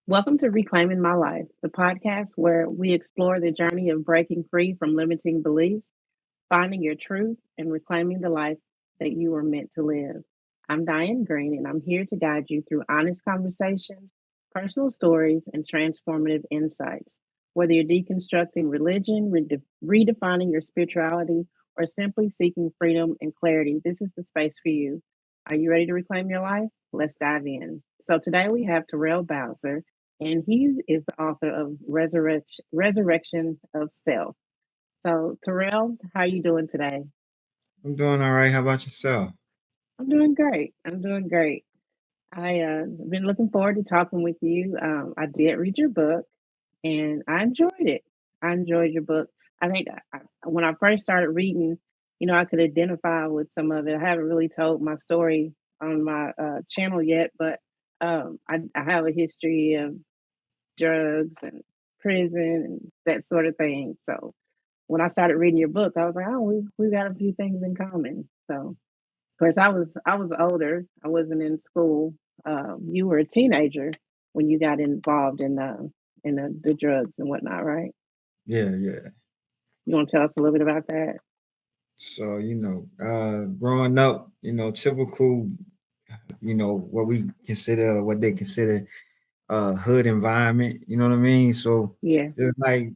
Welcome to Reclaiming My Life, the podcast where we explore the journey of breaking free from limiting beliefs, finding your truth, and reclaiming the life that you were meant to live. I'm Diane Green, and I'm here to guide you through honest conversations, personal stories, and transformative insights. Whether you're deconstructing religion, redefining your spirituality, or simply seeking freedom and clarity, this is the space for you. Are you ready to reclaim your life? Let's dive in. So today we have Terrell Bowser, and he is the author of Resurrection of Self. So Terrell, how are you doing today? I'm doing all right. How about yourself? I'm doing great. I'm doing great. I been looking forward to talking with you. I did read your book, and I enjoyed it. I enjoyed your book. I think when I first started reading, I could identify with some of it. I haven't really told my story on my channel yet, but I have a history of drugs and prison and that sort of thing. So when I started reading your book, I was like, oh, we got a few things in common. So of course, I was older. I wasn't in school. You were a teenager when you got involved in the drugs and whatnot, right? Yeah, yeah. You want to tell us a little bit about that? So, growing up, typical, what we consider, what they consider hood environment, you know what I mean? So Yeah. it's like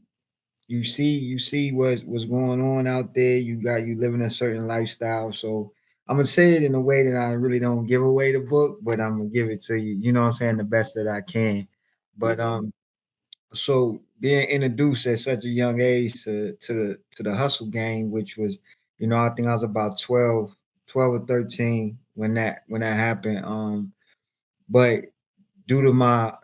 you see what's going on out there. You living a certain lifestyle. So I'm gonna say it in a way that I really don't give away the book, but I'm gonna give it to you, you know what I'm saying, the best that I can. But Okay. so being introduced at such a young age to the hustle game, which was, I think I was about 12 or 13 when that happened. But due to my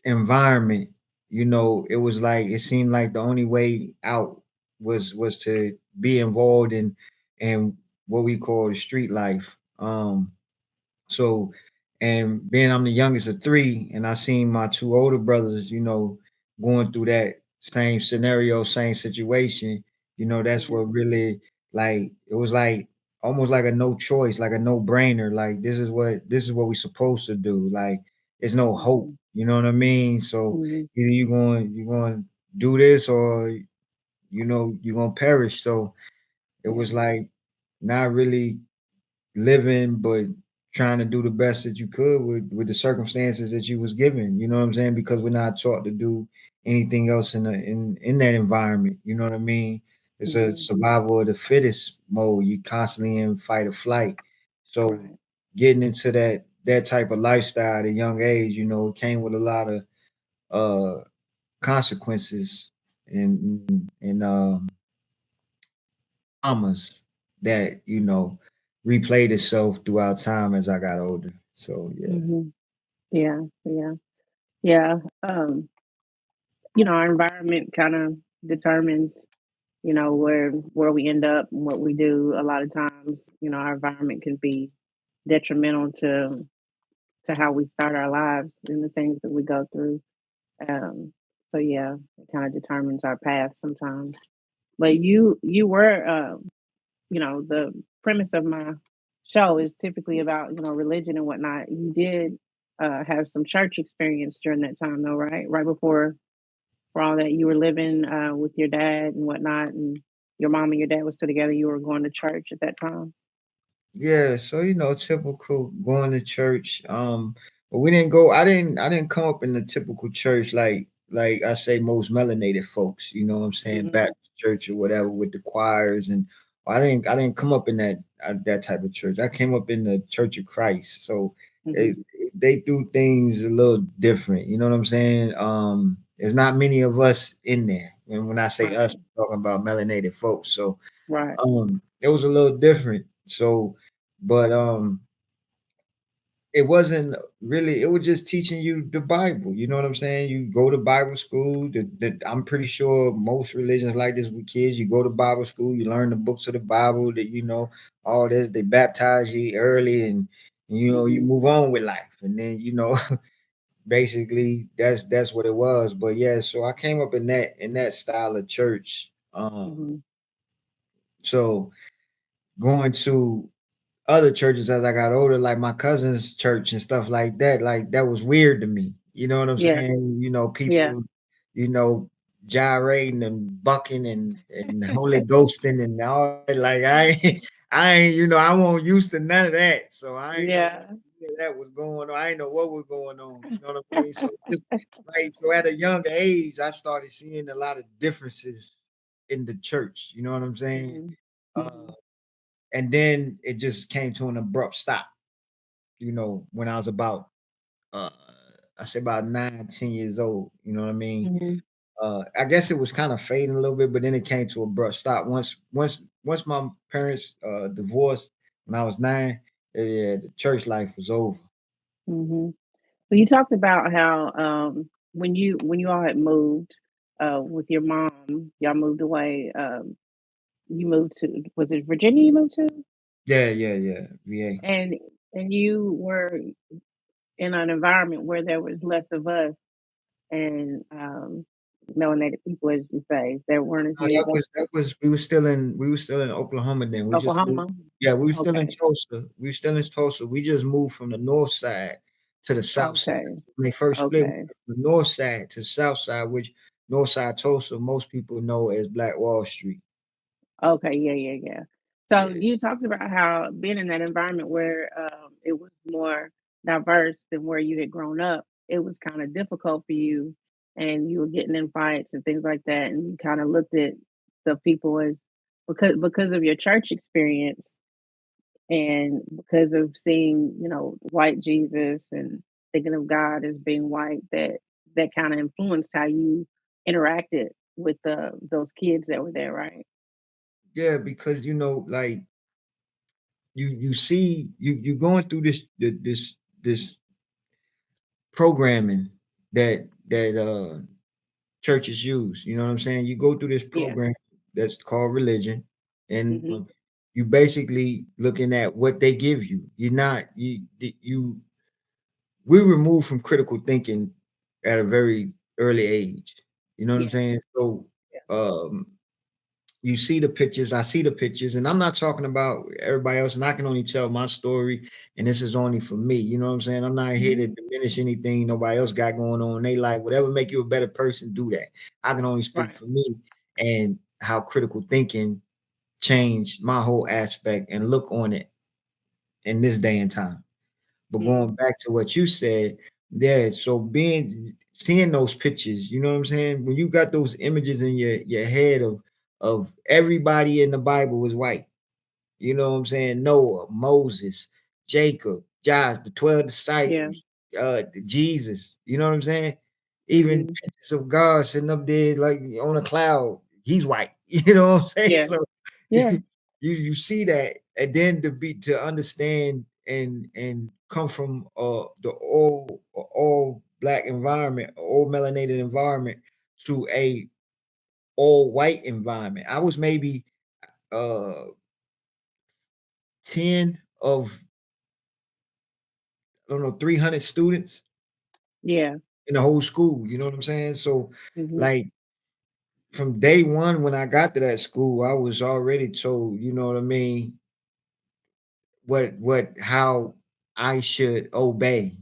environment, it was like it seemed like the only way out was to be involved in what we call the street life. So, and being I'm the youngest of three, and I seen my two older brothers, going through that same scenario, same situation, that's Yeah. what really, like, it was like almost like a no choice, like a no brainer. Like, this is what we supposed to do. Like, there's no hope. Hmm. You know what I mean? So Hmm. either you're going to do this, or you're gonna perish. So it Yeah. was like not really living, but trying to do the best that you could with the circumstances that you was given. You know what I'm saying? Because we're not taught to do anything else in that environment. You know what I mean? It's a Hmm. survival of the fittest mode. You constantly in fight or flight. So Right. getting into that type of lifestyle at a young age, it came with a lot of uh consequences and traumas that replayed itself throughout time as I got older. So yeah. Hmm. Yeah. Yeah. Yeah. Our environment kind of determines where we end up and what we do. A lot of times, our environment can be detrimental to how we start our lives and the things that we go through. So yeah, it kind of determines our path sometimes. But you were the premise of my show is typically about religion and whatnot. You did have some church experience during that time though, right? Right before for all that you were living with your dad and whatnot, and your mom and your dad were still together. You were going to church at that time. Yeah, so typical going to church. But we didn't go. I didn't come up in the typical church like I say most melanated folks. You know what I'm saying? Hmm. Baptist church or whatever with the choirs and I didn't come up in that type of church. I came up in the Church of Christ. So Hmm. it, they do things a little different. You know what I'm saying? There's not many of us in there. And when I say us, Right. I'm talking about melanated folks. So Right. it was a little different. So, but it wasn't really. It was just teaching you the Bible. You know what I'm saying? You go to Bible school. I'm pretty sure most religions like this with kids. You go to Bible school. You learn the books of the Bible. That all this. They baptize you early, and you Hmm. move on with life. And then basically that's what it was. But yeah, so I came up in that style of church. Hmm. So going to other churches as I got older, like my cousin's church and stuff like that was weird to me. You know what I'm Yeah. saying? Yeah. People, you know, gyrating and bucking and Holy Ghosting and all that. Like I ain't, I won't used to none of that. So I ain't know Yeah. that was going on. I ain't know what was going on. You know what I mean? So just like so at a young age, I started seeing a lot of differences in the church. You know what I'm saying? Mhm. Uh, Mhm. and then it just came to an abrupt stop, when I was about uh I say about 9, 10 years old, you know what I mean? Mhm. I guess it was kind of fading a little bit, but then it came to a abrupt stop. Once my parents divorced when I was 9, yeah, the church life was over. Mhm. Well, you talked about how when you all had moved with your mom, y'all moved away. You moved to, was it Virginia you moved to? Yeah, yeah, yeah. VA. And you were in an environment where there was less of us and melanated people, as you say, there weren't as No, many that was we were still in Oklahoma then. We just moved. Oklahoma. Yeah, we were still in Okay. Tulsa. We were still in Tulsa. We just moved from the north side to the south side. Okay. When they first split, we Okay. went from the north side to south side, which north side Tulsa most people know as Black Wall Street. Okay, yeah, yeah, yeah. So Yeah. you talked about how being in that environment where it was more diverse than where you had grown up, it was kind of difficult for you, and you were getting in fights and things like that, and you kind of looked at the people as because of your church experience and because of seeing white Jesus and thinking of God as being white, that kind of influenced how you interacted with those kids that were there, right? Yeah, because like you see you going through this programming that churches use. You know what I'm saying? You go through this Yeah. program that's called religion, and Mhm. you basically looking at what they give you. You're not you. We remove from critical thinking at a very early age. You know what I'm Yeah, saying? So yeah. um, you see the pictures, I see the pictures, and I'm not talking about everybody else, and I can only tell my story, and this is only for me. You know what I'm saying? I'm not here Mhm. to diminish anything nobody else got going on in their life. Whatever make you a better person, do that. I can only speak Right. for me and how critical thinking changed my whole aspect and look on it in this day and time. But Mhm. going back to what you said, yeah, so seeing those pictures, you know what I'm saying? When you got those images in your head of everybody in the Bible was white. You know what I'm saying? Noah, Moses, Jacob, Josh, the 12 Yeah. disciples, Jesus. You know what I'm saying? Even Mhm. pictures of God sitting up there like on a cloud. He's white. You know what I'm saying? Yeah. So Yeah. you see that, and then to understand and come from the all black environment, all melanated environment to a all white environment. I was maybe uh 10 of I don't know 300 students Yeah. in the whole school. You know what I'm saying? So Mhm. like from day one when I got to that school, I was already told, you know what I mean, what how I should obey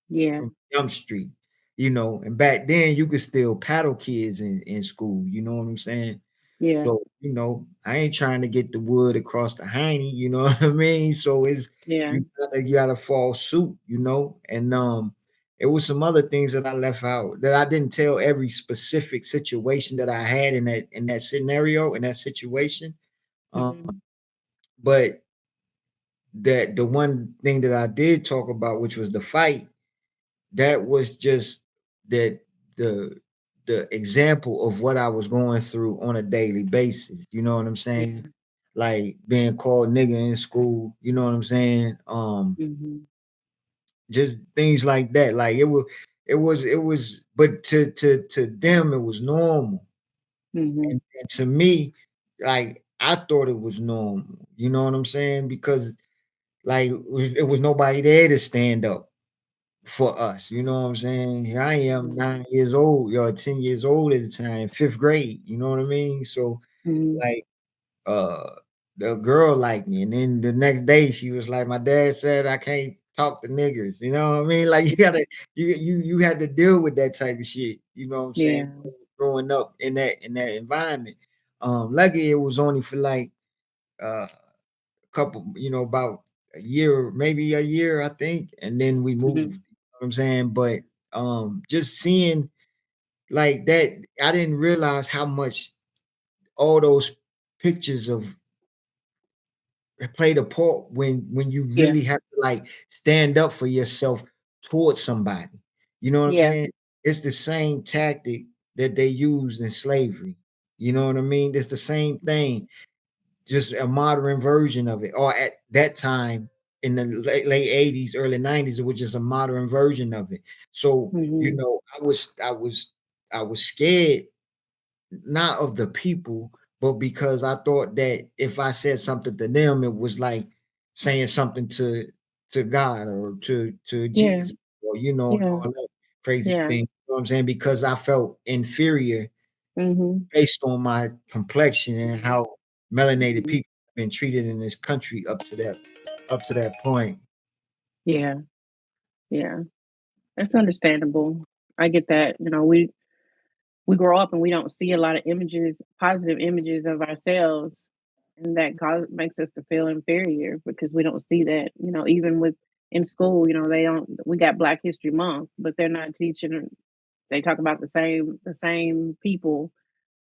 Yeah. from Jump Street, and back then you could still paddle kids in school, you know what I'm saying? Yeah. So, I ain't trying to get the wood across the hiney, you know what I mean? So it's Yeah. you gotta fall suit, and it was some other things that I left out that I didn't tell every specific situation that I had in that scenario, in that situation. Um, Mhm. but that the one thing that I did talk about, which was the fight, that was just that the the example of what I was going through on a daily basis. You know what I'm saying? Yeah. Like being called nigga in school. You know what I'm saying? Mhm. Just things like that. Like it was, but to them it was normal, Mhm. and to me, like I thought it was normal. You know what I'm saying? Because like it was nobody there to stand up for us. You know what I'm saying? Here I am, Mhm. 9 years old, y'all 10 years old at the time, fifth grade. You know what I mean? So Mhm. like uh the girl liked me, and then the next day she was like, "My dad said I can't talk to niggers." You know what I mean? Like you had to deal with that type of shit. You know what I'm saying? Yeah. Growing up in that environment. Lucky it was only for like a couple, about a year, maybe a year, I think, and then we moved. Mhm. You know what I'm saying? But just seeing like that, I didn't realize how much all those pictures of played a part when you Yeah. really have to like stand up for yourself towards somebody. You know what I'm Yeah. saying? It's the same tactic that they used in slavery. You know what I mean? It's the same thing, just a modern version of it. Or at that time in the late 80s, early 90s, it was just a modern version of it. So, Mhm. I was scared, not of the people, but because I thought that if I said something to them, it was like saying something to God or to Yeah. Jesus, or Yeah. all that crazy Yeah. thing. You know what I'm saying? Because I felt inferior Mhm. based on my complexion and how melanated Mhm. people have been treated in this country up to that point. Yeah. Yeah. That's understandable. I get that. We grow up and we don't see a lot of images, positive images of ourselves, and that makes us to feel inferior because we don't see that. Even with in school, they don't. We got Black History Month, but they're not teaching. They talk about the same people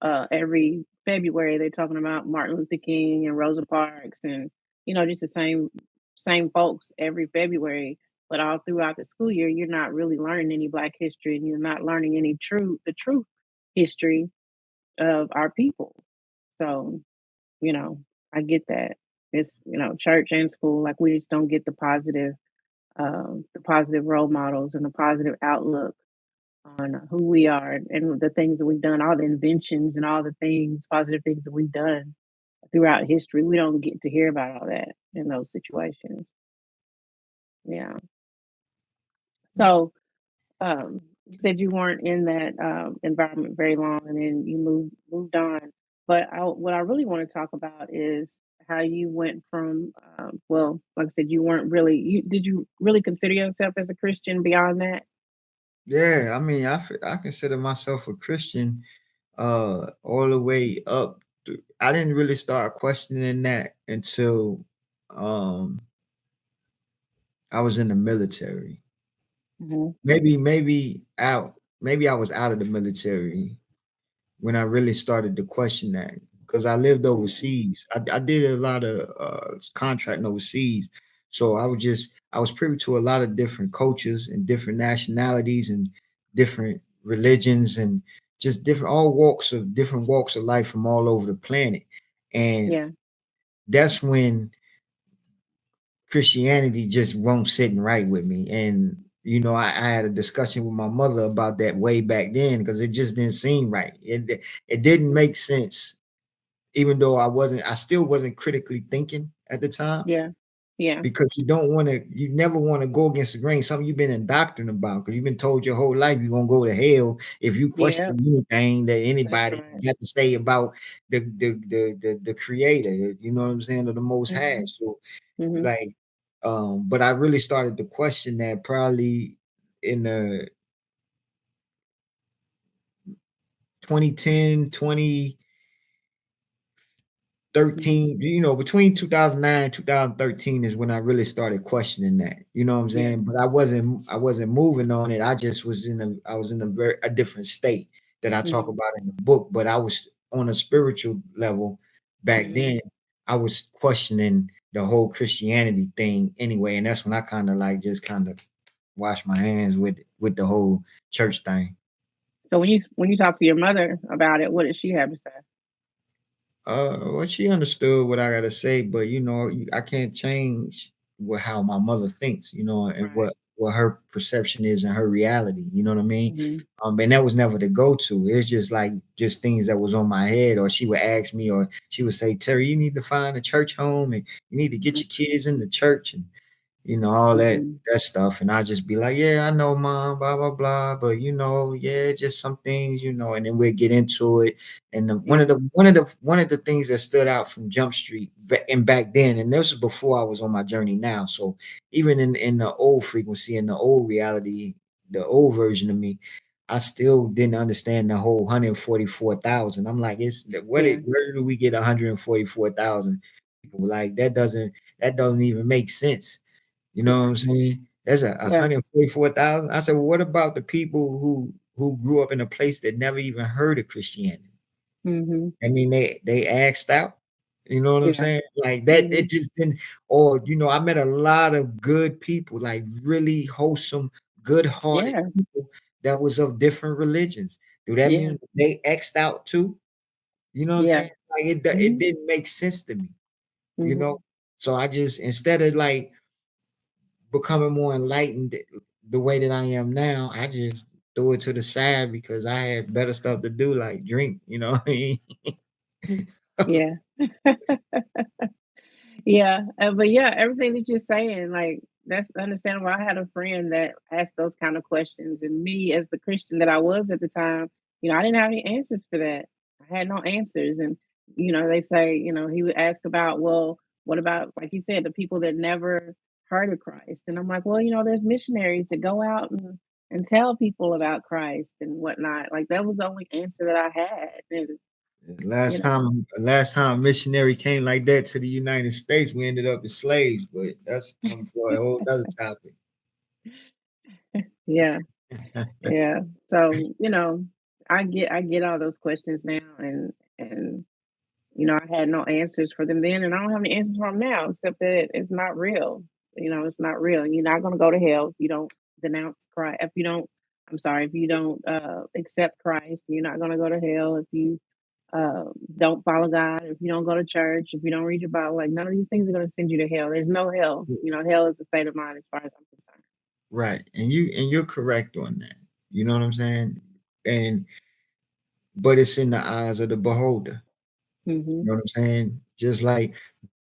every February. They're talking about Martin Luther King and Rosa Parks, and just the same folks every February. But all throughout the school year, you're not really learning any Black history, and you're not learning the true history of our people. So you know, I get that. It's church and school, like we just don't get the positive role models and the positive outlook on who we are and the things that we've done, all the inventions and all the positive things that we've done throughout history. We don't get to hear about all that in those situations. Yeah. So, you said you weren't in that environment very long, and then you moved on. But what I really want to talk about is how you went from, well, like I said, you weren't really. Did you really consider yourself as a Christian beyond that? Yeah, I mean, I consider myself a Christian all the way up. I didn't really start questioning that until um I was in the military. Hmm. Maybe I was out of the military when I really started to question that, because I lived overseas. I did a lot of contracting overseas, so I was privy to a lot of different cultures and different nationalities and different religions and just different walks of life from all over the planet. And Yeah. that's when Christianity just won't sit right with me. And I had a discussion with my mother about that way back then because it just didn't seem right. It didn't make sense, even though I still wasn't critically thinking at the time, Yeah. Yeah. because you never want to go against the grain, something you've been indoctrinated about, because you've been told your whole life you're gonna go to hell if you Yeah. question anything that That's anybody right. got to say about the creator, you know what I'm saying, or the most high. Hmm. So Hmm. like but I really started to question that probably in the 2010, Hmm. 13, between 2009 and 2013 is when I really started questioning that. You know what I'm Yeah. saying? But I wasn't moving on it. I was in a different state that I talk Hmm. about in the book, but I was on a spiritual level back Hmm. then. I was questioning the whole Christianity thing anyway, and that's when I kind of like just kind of wash my hands with the whole church thing. So when you talk to your mother about it, what did she have to say? Well, she understood what I gotta say, but I can't change how my mother thinks, and Right. what her perception is and her reality. You know what I mean? Hmm. And that was never the go-to. It's just like just things that was on my head, or she would ask me, or she would say, "Terry, you need to find a church home, and you need to get your kids in the church." all Mhm. that stuff. And I just be like, yeah, I know, mom, blah blah blah. But yeah, just some things, and then we'll get into it. And Yeah. one of the things that stood out from Jump Street and back then, and this was before I was on my journey now. So even in the old frequency, in the old reality, the old version of me, I still didn't understand the whole 144,000. I'm like, Yeah. where do we get 144,000 people? Like that doesn't even make sense. You know what I'm saying? There's a Yeah. 144,000. I said, well, what about the people who grew up in a place that never even heard of Christianity? Mhm. I mean, they asked out. You know what I'm Yeah. saying? Like that, Mhm. it just didn't. Or I met a lot of good people, like really wholesome, good-hearted Yeah. people that was of different religions. Do that Yeah. mean they X'd out too? You know what I'm Yeah. saying? Like it Mhm. didn't make sense to me. You Mhm. know, so I just instead of like becoming more enlightened the way that I am now, I just threw it to the side because I had better stuff to do, like drink. You know what I mean? Yeah. Yeah, but yeah, everything that you're saying, like that's understandable. I had a friend that asked those kind of questions, and me, as the Christian that I was at the time, I didn't have any answers for that. I had no answers, and they say, he would ask about, well, what about, like you said, the people that never heard of Christ? And I'm like, well, there's missionaries that go out and tell people about Christ and whatnot. Like that was the only answer that I had, and you know, Last time a missionary came like that to the United States, we ended up as slaves. But that's something for a whole other topic. yeah. Yeah. So, I get all those questions now, and I had no answers for them then, and I don't have any answers for them now except that it's not real. It's not real. You're not going to go to hell if you don't denounce Christ. If you don't, I'm sorry, if you don't accept Christ, you're not going to go to hell if you don't follow God, if you don't go to church, if you don't read your Bible. Like none of these things are going to send you to hell. There's no hell. Hell is a state of mind as far as I'm concerned. Right. And you're correct on that. You know what I'm saying? And but it's in the eyes of the beholder. Hmm. You know what I'm saying? Just like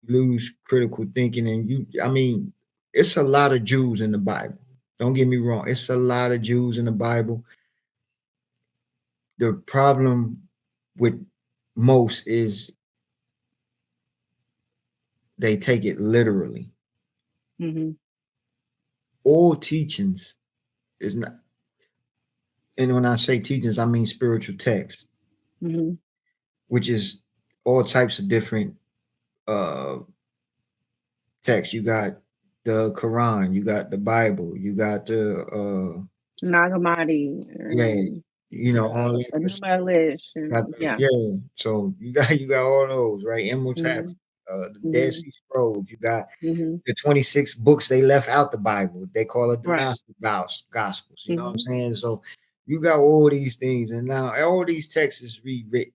lose critical thinking and I mean, it's a lot of Jews in the Bible. Don't get me wrong. It's a lot of Jews in the Bible. The problem with most is they take it literally. Hmm. All teachings is not, and when I say teachings, I mean spiritual texts, Hmm. which is all types of different uh texts. You got the Quran, you got the Bible, you got the Nagamati yeah, and the all that good Enuma Elish and yeah. yeah. So you got all those, right? Emerald tablets, Mhm. the Dead Mhm. Sea Scrolls. You got Mhm. the 26 books they left out the Bible. They call it the Right. Gnostic Gospels. You know what I'm Mhm. saying? So you got all these things, and now all these texts is rewritten,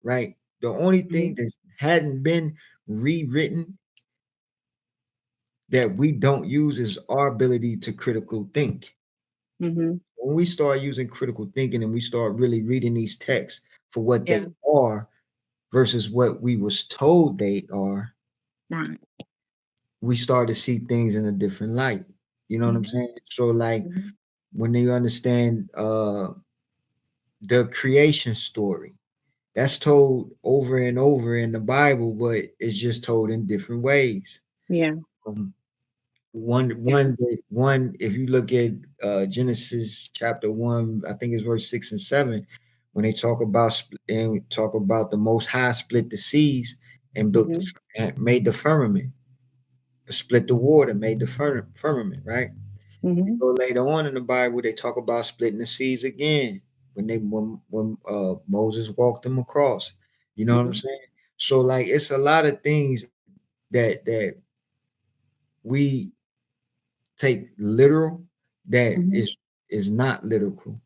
right? The only thing Mhm. that hadn't been rewritten that we don't use is our ability to critical think. Mhm. When we start using critical thinking and we start really reading these texts for what Yeah. they are versus what we was told they are, Right. we start to see things in a different light. You know what I'm Mhm. saying? So like Mhm. when they understand the creation story, that's told over and over in the Bible, but it's just told in different ways. Yeah. Um, Yeah. one, if you look at Genesis chapter 1, I think it's verse 6 and 7, when they talk about and talk about the Most High split the seas and built Mhm. and made the firmament, split the water, made the firmament, right? You Mhm. go later on in the Bible, they talk about splitting the seas again when Moses walked them across. You know what I'm Mhm. saying? So like it's a lot of things that we take literal that Mhm. is not literal.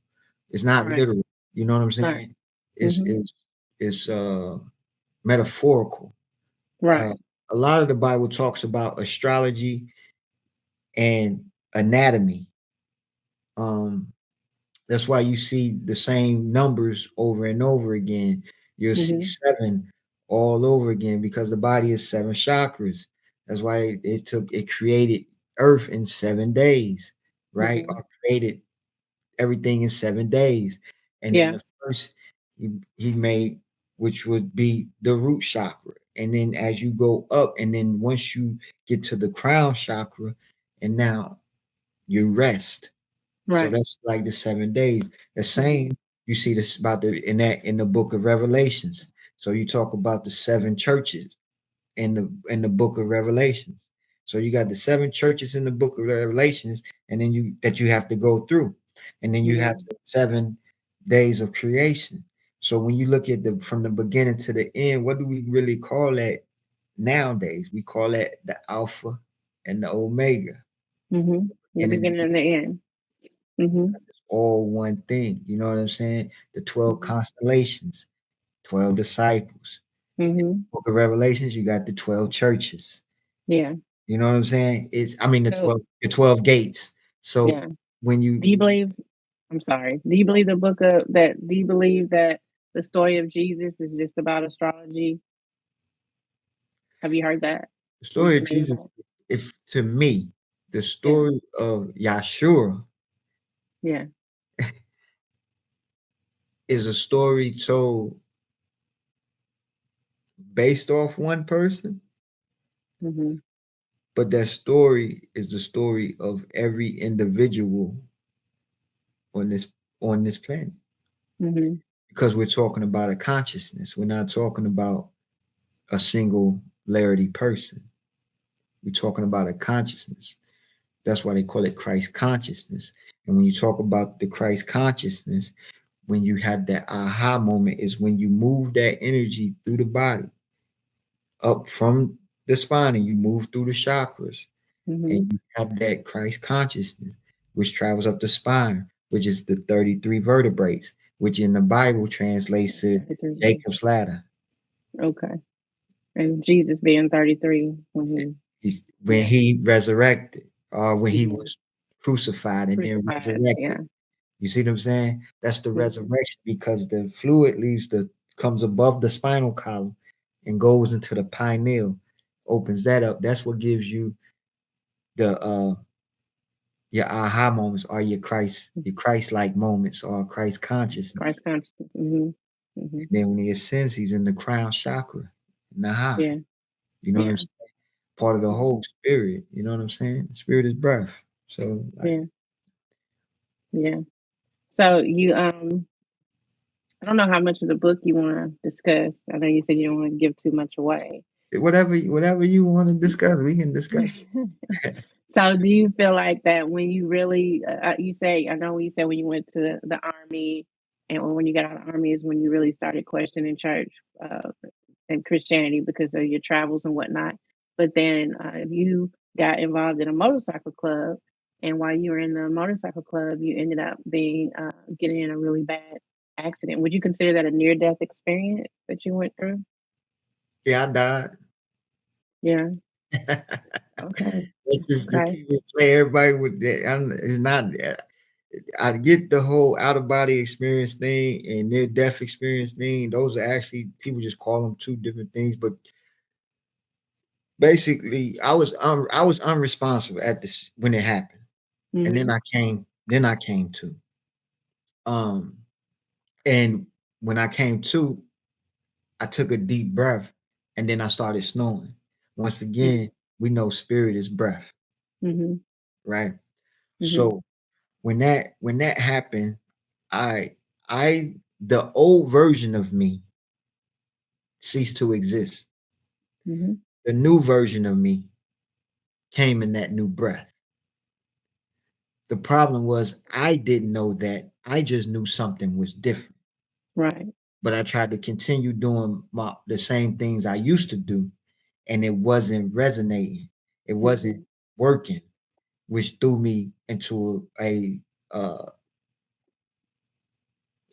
It's not Right. literal. You know what I'm Right. saying? It's Mhm. it's it's metaphorical. Uh, Right. a lot of the Bible talks about astrology and anatomy. Um, that's why you see the same numbers over and over again. You'll see Mhm. seven all over again because the body is seven chakras. That's why it created earth in 7 days, right? Mhm. Or created everything in 7 days. And then Yeah. the first he made, which would be the root chakra. And then as you go up, and then once you get to the crown chakra, and now you rest. So Right. that's like the 7 days. The Mhm. same you see this about the in the book of Revelations. So you talk about the seven churches in the book of Revelations. So you got the seven churches in the book of Revelations, and then you have to go through, and then you have Mhm. the 7 days of creation. So when you look at the from the beginning to the end, what do we really call that nowadays? We call that the Alpha and the Omega, Mhm. The and then beginning and the end. Mhm. it's all one thing. You know what I'm saying? The 12 Mhm. constellations, 12 disciples. Mhm. Book of Revelations, you got the 12 churches. Yeah. You know what I'm saying? It's I mean So, the 12 gates. So yeah. when Do you you believe I'm sorry. Do you believe do you believe that the story of Jesus is just about astrology? Have you heard that? the Are you story of familiar with Jesus, that? if to me, the Yeah. story of Yahshua Yeah. is a story told based off one person, Mhm. but that story is the story of every individual on this planet. Mhm. Because we're talking about a consciousness. We're not talking about a singularity person. We're talking about a consciousness. That's why they call it Christ consciousness. And when you talk about the Christ consciousness, when you have that aha moment, is when you move that energy through the body up from the spine and you move through the chakras and Mhm. you have that Christ consciousness, which travels up the spine, which is the 33 vertebrates, which in the Bible translates to 33. Jacob's ladder. Okay. And Jesus being 33 when He's he when yeah, he resurrected, or when he mhm. was crucified and then Crucified. resurrected. Yeah. You see what I'm saying? That's the Mhm. resurrection because the fluid comes above the spinal column and goes into the pineal, opens that up. That's what gives you the your aha moments or your Christ like moments or Christ consciousness. Christ consciousness. Mhm. Mhm. And then when he ascends, he's in the crown chakra, in the high. Yeah. You know what I'm Yeah. saying? Part of the Mhm. whole spirit. You know what I'm saying? The spirit is breath. So like Yeah. Yeah. So I don't know how much of the book you wanna discuss. I know you said you don't wanna give too much away. whatever you want to discuss, we can discuss. So, do you feel like that when you really, you say, I know when you said when you went to the army, and when you got out of the army is when you really started questioning church and Christianity because of your travels and whatnot. But then you got involved in a motorcycle club, and while you were in the motorcycle club, you ended up being getting in a really bad accident. Would you consider that a near death experience that you went through? Yeah, I died. Yeah. Okay. Let's just to Okay. keep it clear, everybody with that. It's not. I get the whole out of body experience thing and near death experience thing. Those are actually people just call them two different things. But basically, I was unresponsive at this when it happened, and Mhm. then I came to. Um, and when I came to, I took a deep breath, and then I started snoring. Once Mhm. again, we know spirit is breath, Mhm. right? Mhm. So when that happened, I I the old version of me ceased to exist. Mhm. The new version of me came in that new breath. The problem was I didn't know that. I just knew something was different. Right. But I tried to continue doing the same things I used to do, and it wasn't resonating. It wasn't Mhm. working, which threw me into a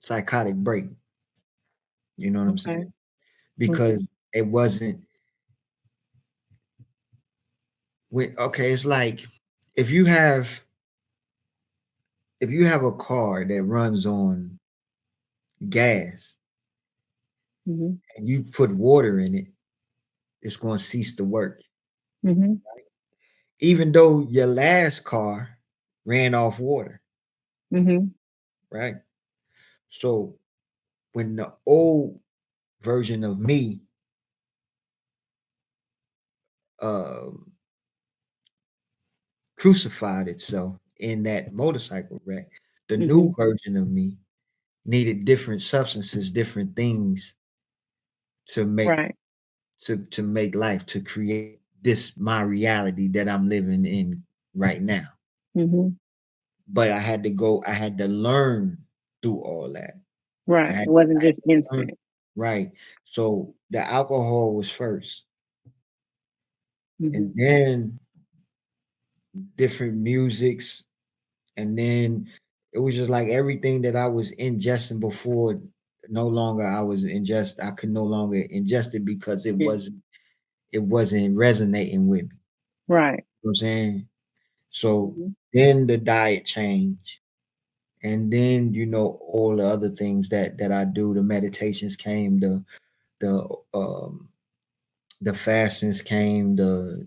psychotic break. You know what I'm Okay. saying? Because Okay. it wasn't okay, it's like if you have if you have a car that runs on gas Mhm. and you put water in it, it's going to cease to work. Mhm. even though your last car ran off water, Mhm. right? So when the old version of me um, crucified itself in that motorcycle wreck, the new Mhm. version of me needed different substances, different things to make Right. to make life, to create this my reality that I'm living in right now. Mhm. But I had to learn through all that. Right. It wasn't I had just to learn, instant. right. So the alcohol was first, and Mhm. then different musics, and then it was just like everything that I was ingesting before. No longer I was ingest. I could no longer ingest it because Yeah. it wasn't resonating with me. Right. You know what I'm saying? So Mhm. then the diet changed, and then all the other things that I do. The meditations came, the um the fastings came, the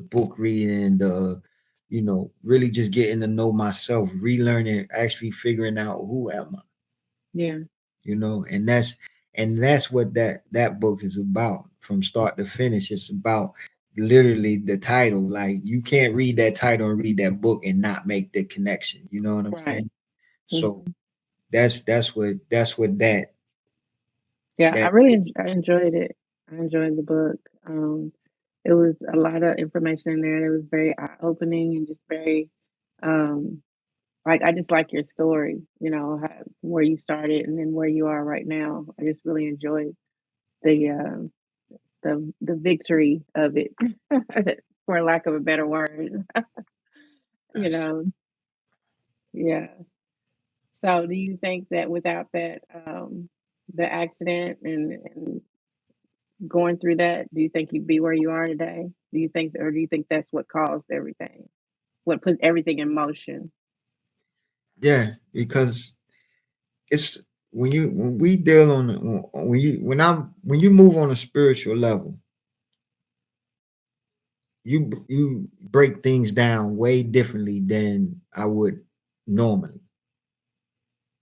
book reading, the really just getting to know myself, relearning, actually figuring out who am I, Yeah. and that's what that book is about from start to finish. It's about literally the title. Like you can't read that title and read that book and not make the connection. You know what I'm Right. saying? So Mhm. that's what Yeah, that I enjoyed it. I enjoyed the book. It was a lot of information in there. It was very eye-opening and just very, um, like I just like your story, where you started and then where you are right now. I just really enjoyed the the victory of it, for lack of a better word. You know, yeah. So, do you think that without that, the accident and going through that, do you think you'd be where you are today? Do you think that's what caused everything? What put everything in motion? yeah, because it's when we deal on when you move on a spiritual level, you break things down way differently than normally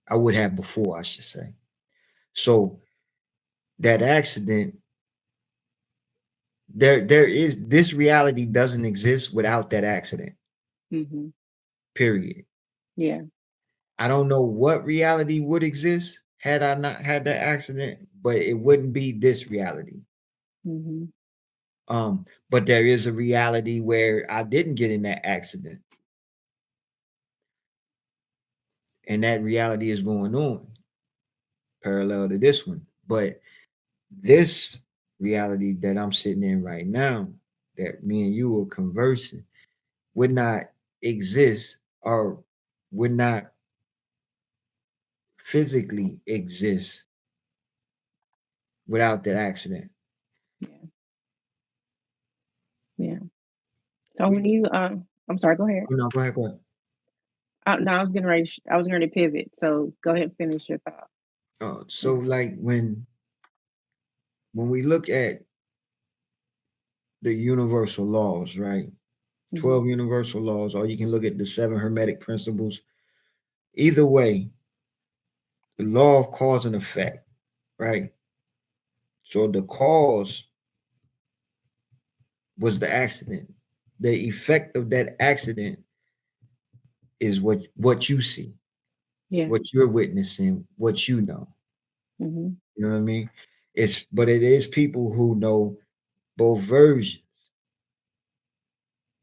I would have before, I should say. So that accident, there is this reality doesn't exist without that accident. Mhm. Period. Yeah. I don't know what reality would exist had I not had that accident, but it wouldn't be this reality. Mhm. But there is a reality where I didn't get in that accident, and that reality is going on parallel to this one. But this reality that I'm sitting in right now, that me and you are conversing, would not exist, or would not physically exist without that accident. Yeah. Yeah. So when We, you, I'm sorry, go ahead. oh, no, go ahead, go ahead. No, I was going to pivot. So go ahead and finish your thought. So like when we look at the universal laws, right? Mhm. 12 universal laws, or you can look at the seven hermetic principles. Either way, the law of cause and effect, right? So the cause was the accident. The effect of that accident is what you see, Yeah. what you're witnessing, what you know. Mhm. You know what I mean? But it is people who know both versions,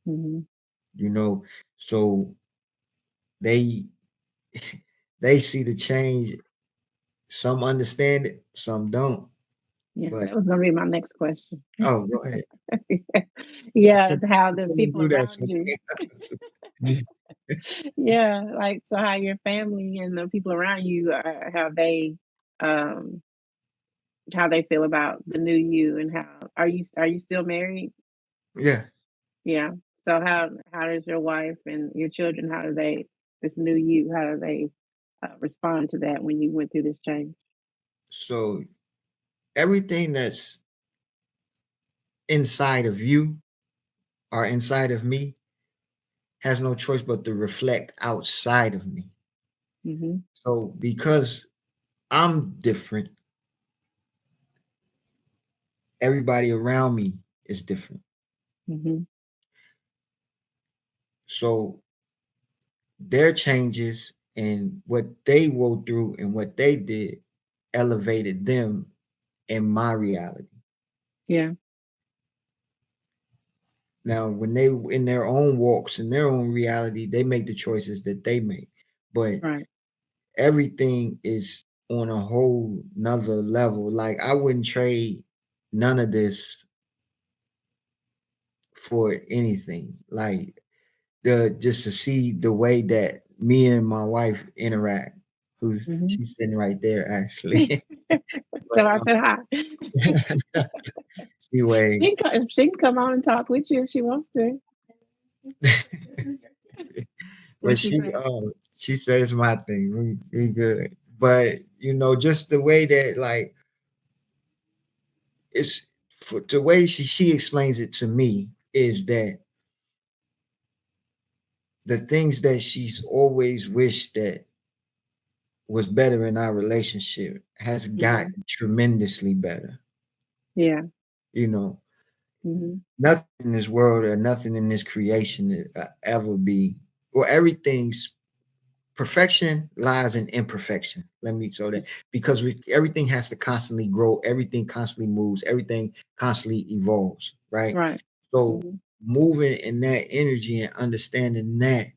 Mhm. you know. So they they see the change. Some understand it, some don't. Yeah, But that was going to be my next question. oh, go ahead. I Yeah, took how I the couldn't people do that. around So you. Yeah, like so how your family and the people around you are, um how they feel about the new you and how are you still married? yeah. Yeah. So how does your wife and your children how do they this new you how do they respond to that when you went through this change? So everything that's inside of you are inside of me has no choice but to reflect outside of me. Mhm. So because I'm different, everybody around me is different. Mhm. So their changes and what they went through and what they did elevated them in my reality. Yeah. Now, when they in their own walks in their own reality, they make the choices that they make. But Right. everything is on a whole nother level. Like I wouldn't trade none of this for anything. Like the just to see the way that me and my wife interact, who's Mhm. she's sitting right there actually. But Tell her I said hi. anyway, She can come on and talk with you if she wants to. but What she say? she says my thing. We good. But just the way that like it's for the way she explains it to me is that the things that she's always wished that was better in our relationship has Mhm. gotten tremendously better. Yeah. You know, Mhm. nothing in this world or nothing in this creation that ever be, or everything's perfection lies in imperfection. Let me so that because everything has to constantly grow, everything constantly moves, everything constantly evolves, right? Right. So Mhm. moving in that energy and understanding that,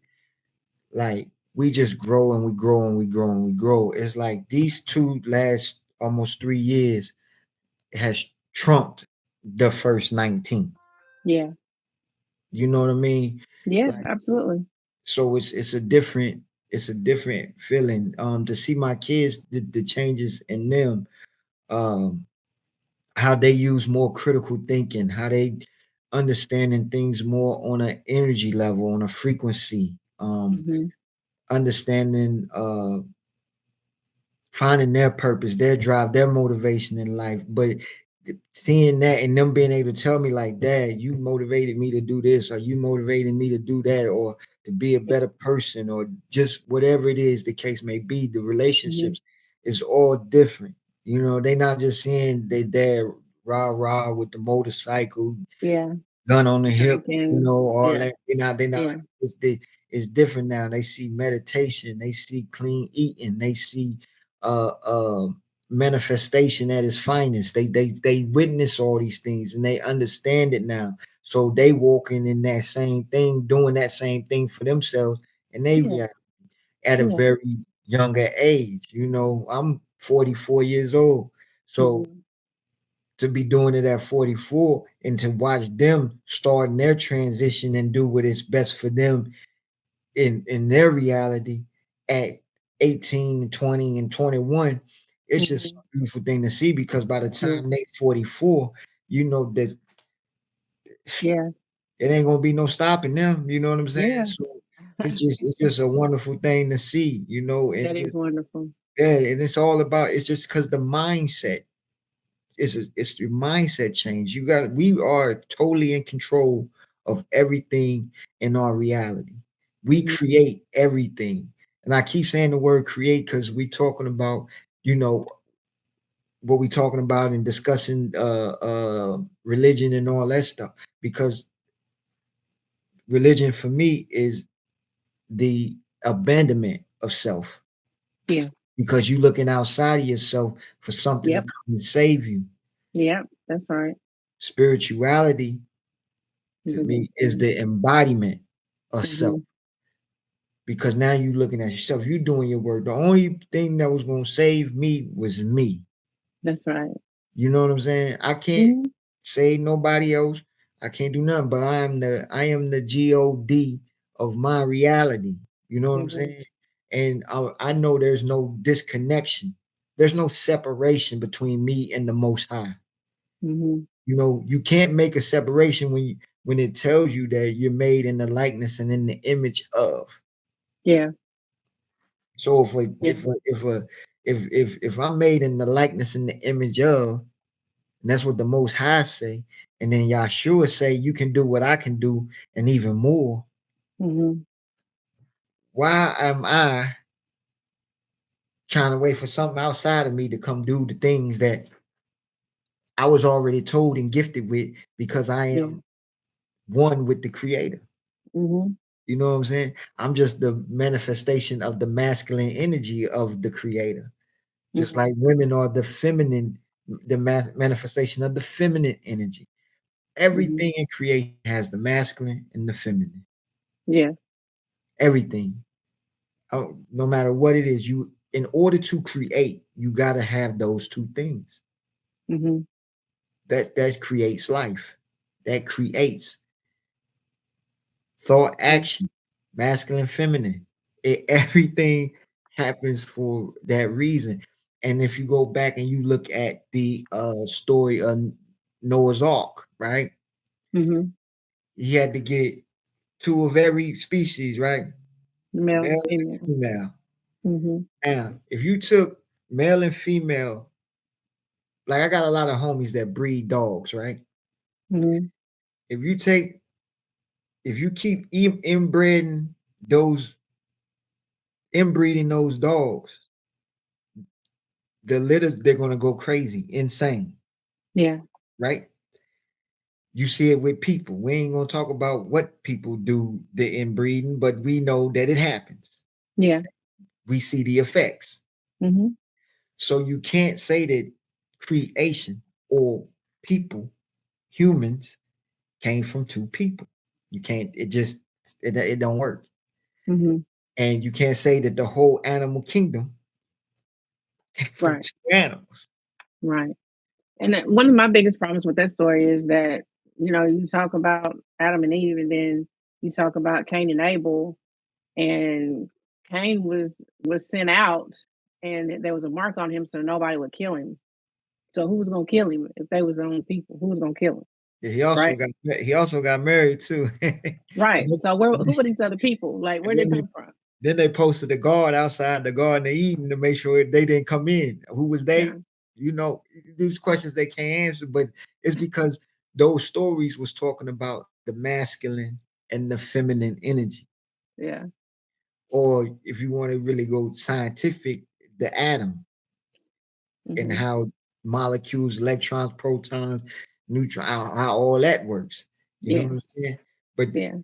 like we just grow and we grow and we grow and we grow. It's like these two last almost 3 years has trumped the first 19. Yeah. You know what I mean? Yeah, Like absolutely. so it's a different feeling to see my kids, the changes in them, um how they use more critical thinking, how they understanding things more on an energy level, on a frequency, Mhm. understanding finding their purpose, their drive, their motivation in life. But seeing that and them being able to tell me like, Dad, you motivated me to do this, or you motivated me to do that, or to be a better person, or just whatever it is the case may be, the Mhm. relationships is all different. They not just seeing their dad rah rah with the motorcycle, Yeah. gun on the hip, Drinking. all Yeah. that. They not Yeah. it's different now. They see meditation, they see clean eating, they see uh uh manifestation at its finest. They witness all these things and they understand it now. So they walking in that same thing, doing that same thing for themselves, and they Yeah. react at a Yeah. very younger age. I'm 44 years old. So Mhm. to be doing it at 44 and to watch them starting their transition and do what is best for them in their reality at 18 and 20 and 21, it's just Mhm. a beautiful thing to see because by the Yeah. time they 44, that Yeah. it ain't gonna be no stopping them, you know what I'm saying? Yeah. So it's just a wonderful thing to see, and That is just wonderful. yeah, and it's just because the mindset. It's the mindset change. We are totally in control of everything in our reality. We Mhm. create everything. And I keep saying the word create because we talking about, you know, what we talking about and discussing religion and all that stuff. Because religion for me is the abandonment of self. Yeah. Because you looking outside of yourself for something to Yep. come and save you. Yep. That's right. Spirituality to me is the embodiment of self Mhm. because now you looking at yourself, you doing your work. The only thing that was going to save me was me. That's right. You know what I'm saying? I can't Mhm. save nobody else. I can't do nothing, but I am the god of my reality. You know what I'm Mhm. saying? And I know there's no disconnection, there's no separation between me and the most high. Mhm. You can't make a separation when it tells you that you're made in the likeness and in the image of. Yeah. So if Yeah. if a, if a, if I'm made in the likeness and the image of, And that's what the Most High say. And then Yahshua say, you can do what I can do and even more. Mhm. Why am I trying to wait for something outside of me to come do the things that I was already told and gifted with because I Yeah. am one with the Creator? Mhm. You know what I'm saying? I'm just the manifestation of the masculine energy of the Creator. Just Mhm. like women are the feminine, the manifestation of the feminine energy. Mhm. Everything in creation has the masculine and the feminine. Yeah. Everything. No matter what it is, you in order to create, you got to have those two things. Mhm. That creates life. That creates thought, Yeah. action, masculine, feminine. Everything happens for that reason. And if you go back and you look at the story of Noah's Ark, right? Mhm. He had to get two of every species, right? Male, Male and female. female. Mhm. Now, if you took male and female, like I got a lot of homies that breed dogs, right? Mhm. If you take, if you keep inbreeding those, inbreeding those dogs, the litter, they're gonna go crazy, insane, Yeah. right? You see it with people. We ain't gonna talk about what people do the inbreeding, but we know that it happens. Yeah. We see the effects. Mhm. So you can't say that creation or people, humans, came from two people. You can't. It just it don't work. Mhm. And you can't say that the whole animal kingdom came from Right. two animals. Right. And one of my biggest problems with that story is that, you talk about Adam and Eve, and then you talk about Cain and Abel, and Cain was sent out, and there was a mark on him, so nobody would kill him. So who was gonna kill him if they was the only people? Who was gonna kill him? Yeah, He also Right? got he also got married too. Right. So who were these other people? Like, And where'd they come from? then they posted a guard outside the Garden of Eden to make sure they didn't come in. Who was Yeah. they? You know, these questions they can't answer, but it's because those stories was talking about the masculine and the feminine energy. Yeah. Or if you want to really go scientific, the atom and Mhm. how molecules, electrons, protons, neutrons, how all that works. You know Yeah. what I'm saying? But Yeah.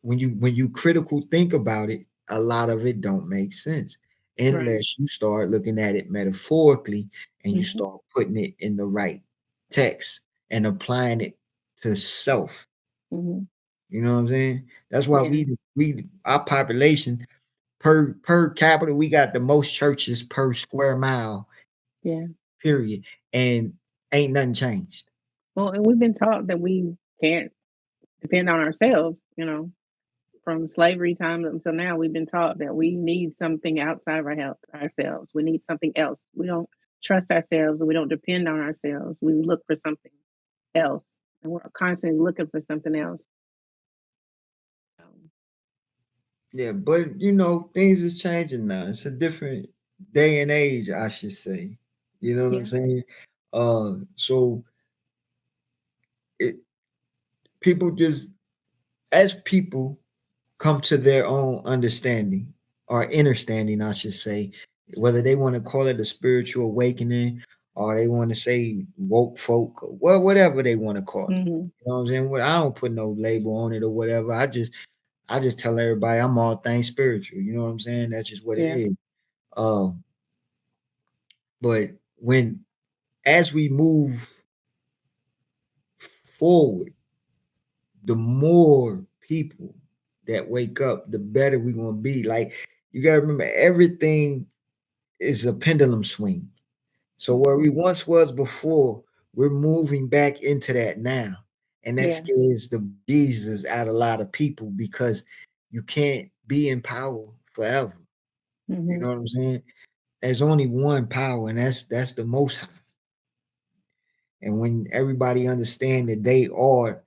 when you critical think about it, a lot of it don't make sense Right. unless you start looking at it metaphorically and you Mhm. start putting it in the right text and applying it to self. Mhm. You know what I'm saying? That's why Yeah. we our population per capita, we got the most churches per square mile, Yeah. period. And ain't nothing changed. Well, and we've been taught that we can't depend on ourselves, from slavery times until now. We've been taught that we need something outside of ourselves. We need something else. We don't trust ourselves, and we don't depend on ourselves. We look for something else, and we're constantly looking for something else. Um, Yeah, but things is changing now. It's a different day and age, I should say. You know what I'm yeah. saying? So it people just as people come to their own understanding or understanding, I should say, whether they want to call it a spiritual awakening or they want to say woke folk, or whatever they want to call it. Hmm. You know what I'm saying? Well, I don't put no label on it or whatever. I just tell everybody I'm all things spiritual. You know what I'm saying? That's just what it Yeah. is. Um, but when as we move forward, the more people that wake up, the better we're gonna be. Like you gotta remember, everything is a pendulum swing. So where Hmm. we once was before, we're moving back into that now, and that Yeah. scares the Jesus out of a lot of people because you can't be in power forever. You Hmm. know what I'm saying? There's only one power, and that's the Most High. And when everybody understand that they are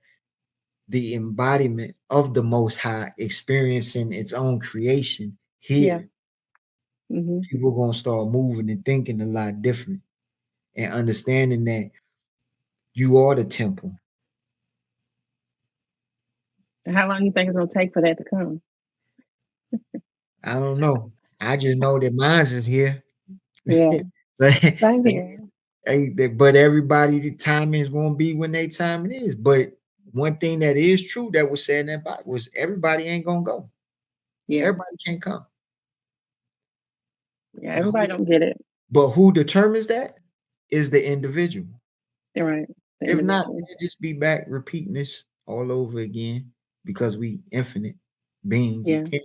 the embodiment of the Most High experiencing its own creation Yeah. here, Hmm. people gonna start moving and thinking a lot different and understanding that. You are the temple. And how long you think it's gonna take for that to come? I don't know. I just know that mine's is here. Yeah, So, same here. but everybody's timing is going to be when their timing is. But one thing that is true that was said in that Bible was everybody ain't going to go. Yeah, Everybody can't come. yeah. But Everybody don't get it. who determines that is the individual. They're right. The If not, individual. we'll just be back repeating this all over again because we infinite beings. You Yeah, can't.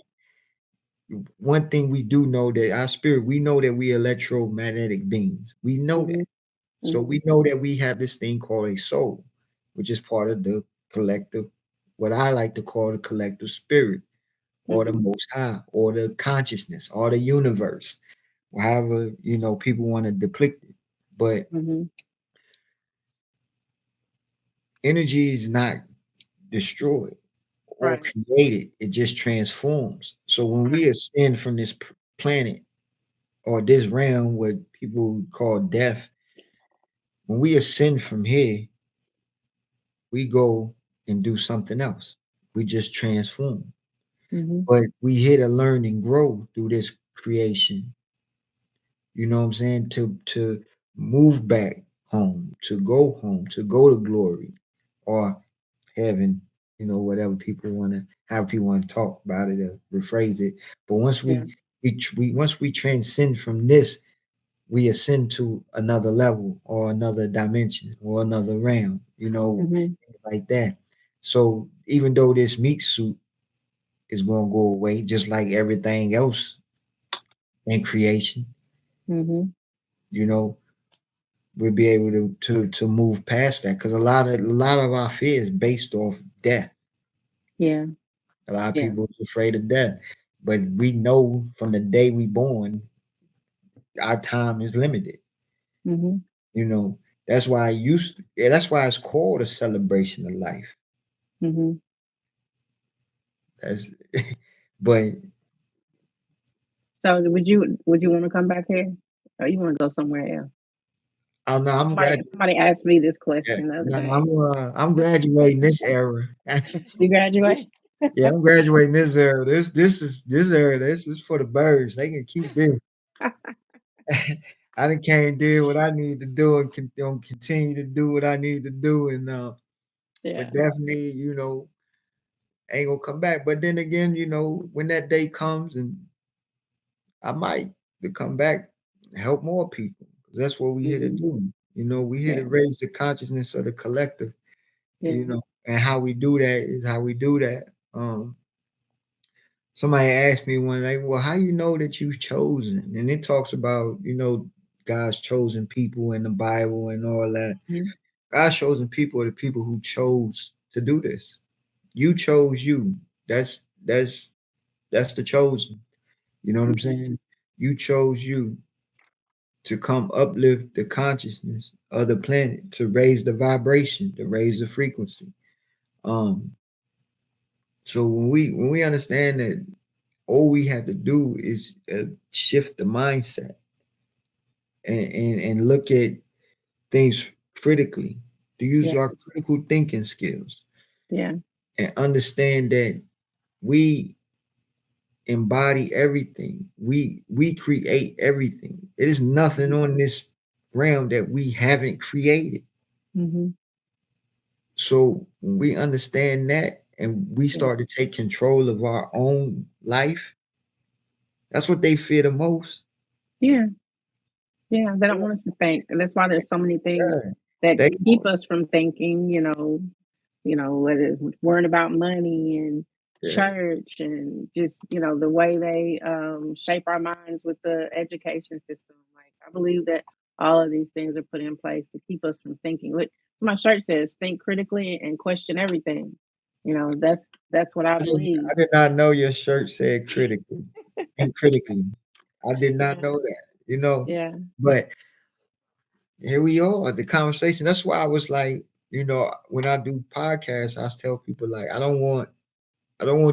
One thing we do know that our spirit, we know that we electromagnetic beings. We know that. mhm, So mhm, we know that we have this thing called a soul, which is part of the collective, what I like to call the collective spirit, or the mhm, most high, or the consciousness, or the universe, however people want to depict it. But mhm. energy is not destroyed or Right. created; it just transforms. So when we Right. ascend from this planet or this realm, what people call death, when we ascend from here, we go and do something else. We just transform. Mhm, But we here to learn and grow through this creation. You know what I'm saying? To move back home, to go to glory or heaven, whatever people want to how people want to talk about it or rephrase it. But once yeah. once we transcend from this, we ascend to another level or another dimension or another realm, Mhm, like that. So even though this meat suit is going to go away, just like everything else in creation, mhm. you know, we'll be able to move past that because a lot of our fear is based off death. Yeah, A lot of yeah. people are afraid of death, but we know from the day we born, our time is limited. Mhm, You know, that's why that's why it's called a celebration of life. mhm. That's but So would you want to come back here, or you want to go somewhere else? I don't know. I'm Somebody glad. somebody asked me this Yeah, question the other no, day. I'm graduating this era. You graduate? Yeah, I'm graduating this era. This era. This is for the birds. They can keep this. I done came did what I need to do and continue to do what I need to do, and Yeah. but definitely, ain't gonna come back. But then again, when that day comes, and I might to come back, and help more people. That's what we here to Mhm. do. We here to Yeah. raise the consciousness of the collective. Yeah. And how we do that is how we do that. Somebody asked me one day, well, how you know that you've chosen? And it talks about, God's chosen people in the Bible and all that. Mhm. God's chosen people are the people who chose to do this. You chose you. That's that's that's the chosen. You know what I'm Mhm. saying? You chose you to come uplift the consciousness of the planet, to raise the vibration, to raise the frequency. Um, so when we understand that all we have to do is shift the mindset and look at things critically, to use Yeah. our critical thinking skills Yeah. and understand that we embody everything. We create everything. It is nothing Mhm. on this realm that we haven't created. Mhm. So when we understand that and we Yeah. start to take control of our own life, that's what they fear the most. Yeah. Yeah. They don't want us to think, and that's why there's so many things Yeah. that They keep us from thinking. Whether it's worrying about money and yeah. church and just, the way they shape our minds with the education system. Like, I believe that all of these things are put in place to keep us from thinking. What my shirt says, think critically and question everything. That's what I believe. I did not know your shirt said critically. And critically. I did not Yeah. know that. Yeah. But here we are, the conversation. That's why I was like, when I do podcasts, I tell people like I don't want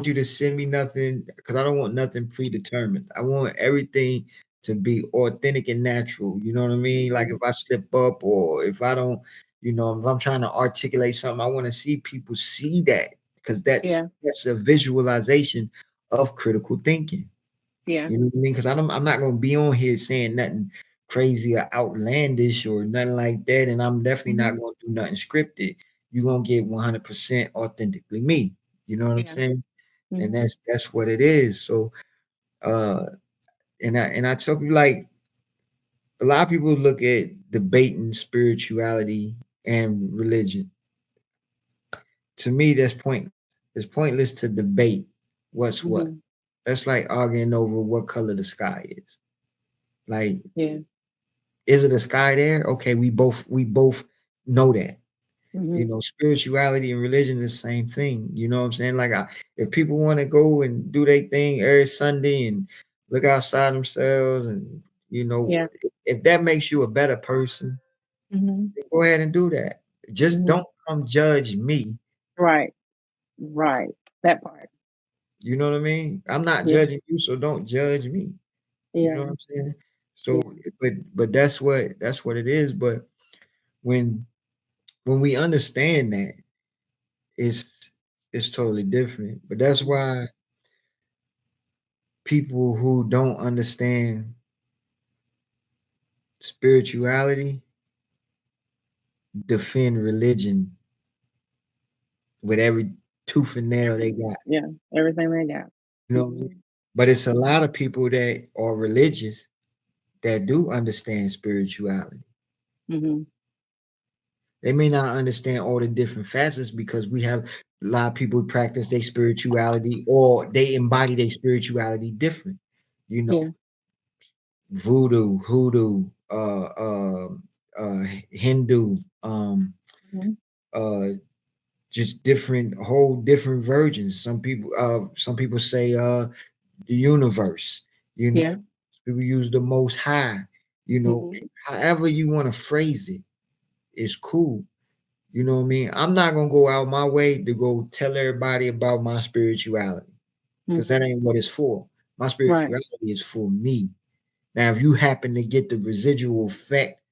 you to send me nothing because I don't want nothing predetermined. I want everything to be authentic and natural. You know what I mean? Like Mhm. if I slip up or if I don't, You know, if I'm trying to articulate something, I want to see people see that, because Yeah. that's a visualization of critical thinking. Yeah. You know what I mean? Because I'm not gonna be on here saying nothing crazy or outlandish or nothing like that, and I'm definitely not Mhm. gonna do nothing scripted. You're gonna get 100% authentically me. You know what I'm Yeah. saying? And Mhm. that's what it is. So, uh, and I tell people, like, a lot of people look at debating spirituality and religion. To me, that's pointless. It's pointless to debate what's what. Mhm. That's like arguing over what color the sky is. Like, Yeah. is it a sky there? Okay, we both know that. You Mhm. know, spirituality and religion is the same thing. You know what I'm saying? Like, if people want to go and do their thing every Sunday and look outside themselves, and you know, Yeah. if that makes you a better person, Mhm. then go ahead and do that. Just Mhm. don't come judge me. Right. Right. That part. You know what I mean? I'm not Yeah. judging you, so don't judge me. You know Yeah. what I'm saying? Yeah. So, but that's what it is. But when when we understand that, it's it's totally different. But that's Mhm. why people who don't understand spirituality defend religion with every tooth and nail they got. Yeah. Everything they got. You know what I mean? Mhm. But it's a Mhm. lot of people that are religious that do understand spirituality. Mhm. They may not understand all the different facets, because we have a lot of people who practice their spirituality, or they embody their spirituality different. You know, Yeah. voodoo, hoodoo, uh, Hindu, Mhm. uh, just different, whole different versions. Some people say the universe. You know, Yeah. people use the Most High. You know, Mhm. however you want to phrase it is cool. You know what I mean? I'm not gonna go out my way to go tell everybody about my spirituality, because that Mhm. ain't what it's for. My Right. spirituality is for me. Now, if you happen to get the residual effect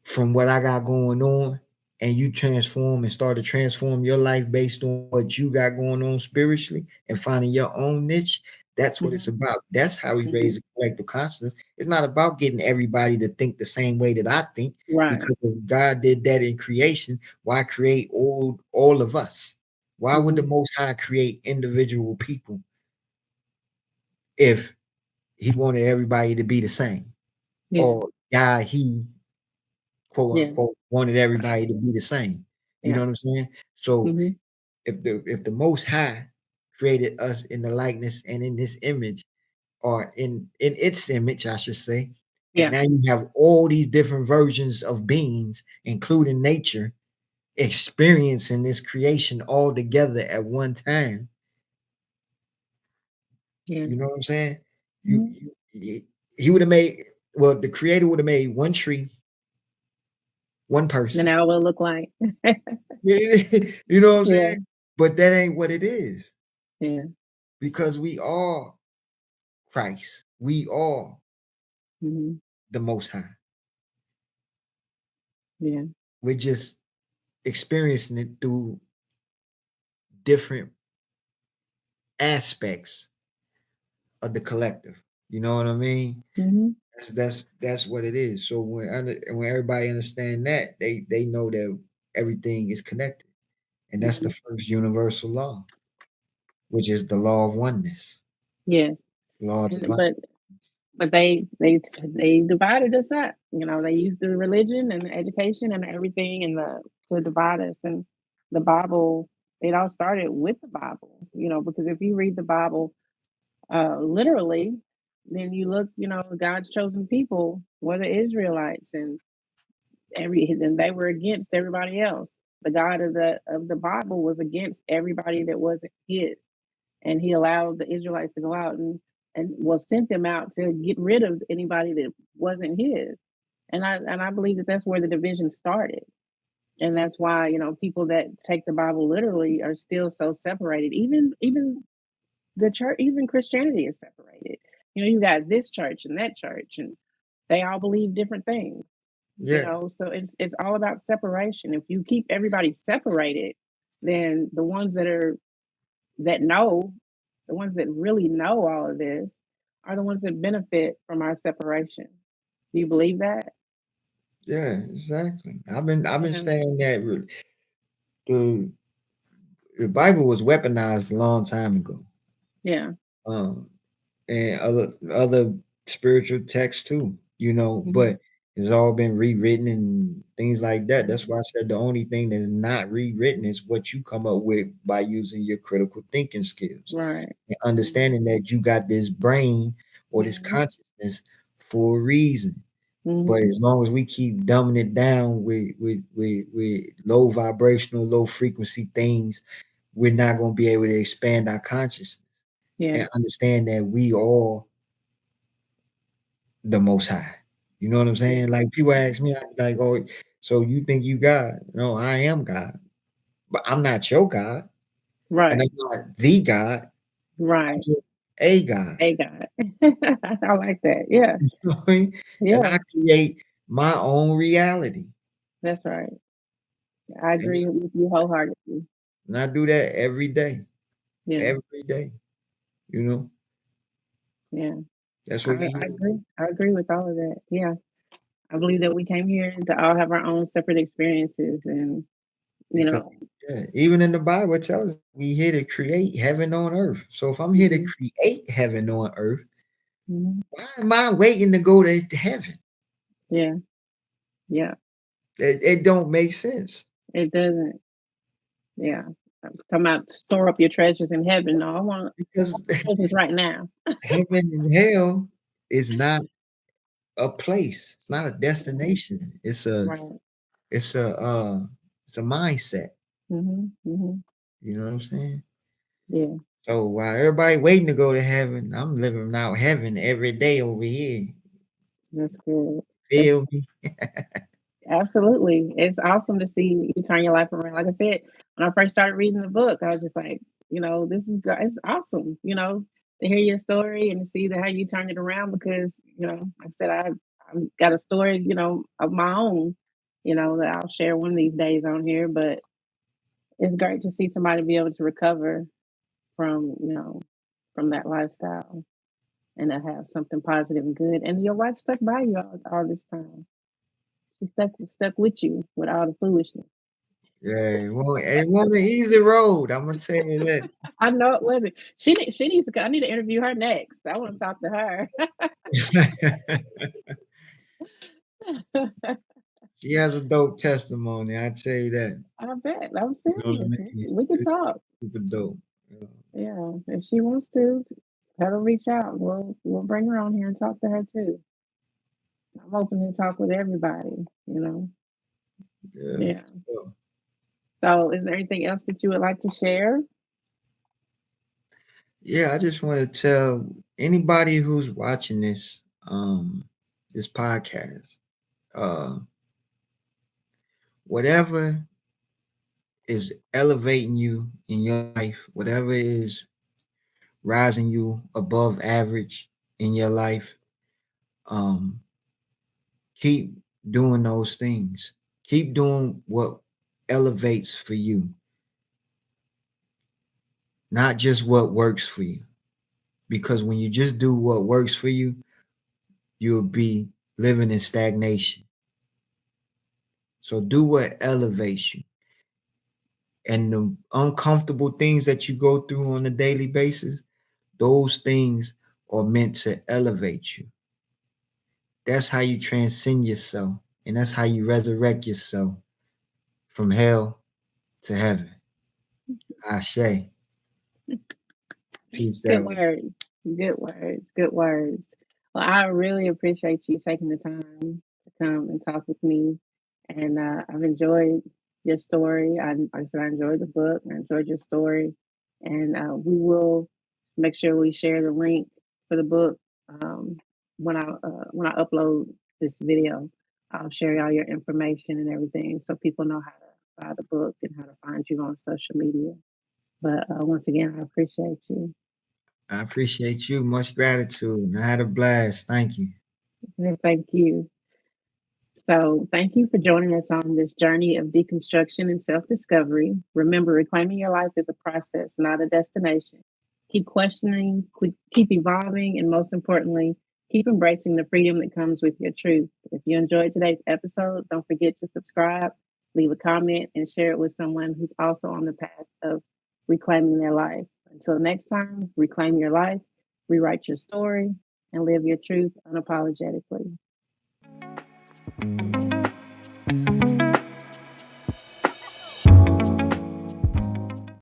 from what I got going on, and you transform and start to transform your life based on what you got going on spiritually and finding your own niche, that's what it's Mhm. about. That's how we raise Mhm. a collective consciousness. It's not about getting everybody to think the same way that I think, Right. because if God did that in creation, why create all of us? Why would the Mhm. Most High create individual people if He wanted everybody to be the same? Yeah. Or God, He quote Yeah. unquote wanted everybody to be the same. You know Yeah. what I'm saying? So Mhm. if the Most High created us in the likeness and in this image, or in its image, I should say, and Yeah. now you have all these different versions of beings, including nature, experiencing this creation all together at one time. Yeah. You know what I'm saying? You, Mhm. he would have made, well, the creator would have made one tree, one Then person. how will it look like? You know what I'm saying? Yeah. But that ain't what it is, Yeah. because we are Christ. We are Mhm. the Most High. Yeah. We're just experiencing it through different aspects of the collective. You know what I mean? Mhm. That's what it is. So when everybody understand that, they know that everything is connected, and that's the Mhm. first universal law, which is the law of oneness, Yes. law of And divine. but they divided us up. You know, they used the religion and the education and everything and the to divide us. And the Bible, it all started with the Bible. You know, because if you read the Bible literally, then you look, you know, God's chosen people were the Israelites, and and they were against everybody else. The God of the Bible was against everybody that wasn't his, and he allowed the Israelites to go out and well sent them out to get rid of anybody that wasn't his. And I believe that that's where the division started, and that's why people that take the Bible literally are still so separated. Even the church, even Christianity is separated. You got this church and that church, and they all believe different things. Yeah, So it's all about separation. If you keep everybody separated, then that know, the ones that really know all of this are the ones that benefit from our separation. Do you believe that? yeah, exactly. I've been Yeah. saying that the the Bible was weaponized a long time ago. Yeah. Um, and other spiritual texts too, Hmm. but it's all been rewritten and things like that. That's Hmm. why I said the only thing that's not rewritten is what you come up with by using your critical thinking skills Right. and Hmm. understanding that you got this brain or this Hmm. consciousness for a reason. But Hmm. as long as we keep dumbing it down with low vibrational, low frequency things, we're not going to be able to expand our consciousness Yeah. and understand that we all the most high. You know what I'm Yeah. saying? Like people ask Hmm. me, I be like, oh, so you think you God? No, I am God. But I'm not your God. And Right. I'm not the God. I'm Right. just a God. Hey, God. I like that. Yeah. You know what I mean? And Yeah. I create my own reality. That's right. I And, agree with you wholeheartedly. and I do that every day. Yeah. Every day. You know, Yeah. that's what we I here. agree. I agree with all of that. Yeah. I believe that we came here to all have our own separate experiences and, you Because know, yeah, even in the Bible it tells us we here to create heaven on earth. So if I'm here to hmm create heaven on earth, hmm why am I waiting to go to heaven? yeah. Yeah. It don't make sense It doesn't. Yeah. Come out, store up your treasures in heaven. No, I because want my treasures right now. heaven and hell is not a place. It's not a Yeah. destination. Right. It's a it's a mindset. Hmm. You know what I'm saying? Yeah. So while everybody waiting to go to heaven, I'm living out heaven every day over here. That's good. That's Feel me? absolutely. It's awesome to see you turn your life around. Like I said, when I first started reading the book, I was just like, this is it's awesome, to hear your story and to see how you turned it around because, like I said, I've got a story, of my own, that I'll share one of these days on here. But it's great to see somebody be able to recover from, from that lifestyle and to have something positive and good. And your wife stuck by you all this time. She stuck with you with all the foolishness. Yeah, it won't an easy road. I'm gonna tell you that. I know it wasn't. She needs to. I need to interview her next. I want to talk to her. She has a dope testimony. I tell you that. I bet. I'm You know what I serious. mean? We could It's talk. super dope. Yeah. Yeah, if she wants to, let her reach out. We'll bring her on here and talk to her too. I'm open to talk with everybody. Yeah, Yeah. for sure. So, is there anything else that you would like to share? Yeah, I just want to tell anybody who's watching this podcast, uh, whatever is elevating you in your life, whatever is rising you above average in your life, um, keep doing those things. Keep doing what elevates for you, not just what works for you. Because when you just do what works for you, you'll be living in stagnation. So do what elevates you. And the uncomfortable things that you go through on a daily basis, those things are meant to elevate you. That's how you transcend yourself. And that's how you resurrect yourself from hell to heaven. Ashe. Peace Good that way. words. Good words. Good words. Well, I really appreciate you taking the time to come and talk with me. And I've enjoyed your story. Like I said, I enjoyed the book. I enjoyed your story. And we will make sure we share the link for the book when I upload this video. I'll share all your information and everything so people know how to buy the book and how to find you on social media. But once again, I appreciate you. I appreciate you. Much gratitude. I had a blast. Thank you. Thank you. So, thank you for joining us on this journey of deconstruction and self discovery. Remember, reclaiming your life is a process, not a destination. Keep questioning, keep evolving, and most importantly, keep embracing the freedom that comes with your truth. If you enjoyed today's episode, don't forget to subscribe, leave a comment, and share it with someone who's also on the path of reclaiming their life. Until next time, reclaim your life, rewrite your story, and live your truth unapologetically.